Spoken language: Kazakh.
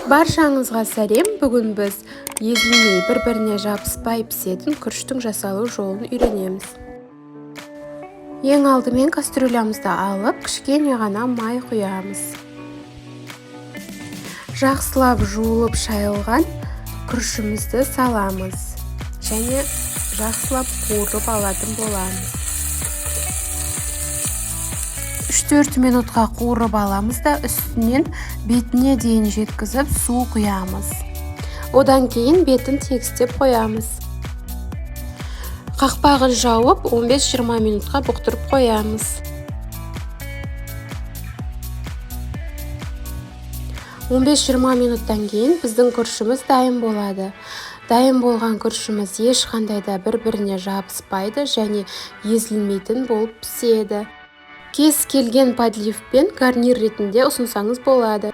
Баршаңызға сәлем. Бүгін біз езілмей бір-біріне жабыспай пісетін күріштің жасалу жолын үйренеміз. Ең алдымен кастрюлямызды алып, кішкене ғана май құямыз. Жақсылап жуылып шайылған күрішімізді саламыз және жақсылап қуырып алатын боламыз. 3-4 минутқа қуырып аламыз да үстінен бетіне дейін жеткізіп су құямыз. Одан кейін бетін тегістеп қоямыз. Қақпағын жауып 15-20 минутқа бұқтырып қоямыз. 15-20 минуттан кейін біздің күрішіміз дайын болады. Дайын болған күрішіміз ешқандай да бір-біріне жабыспайды және езілмейтін болып піседі. Кез келген подливпен гарнир ретінде ұсынсаңыз болады.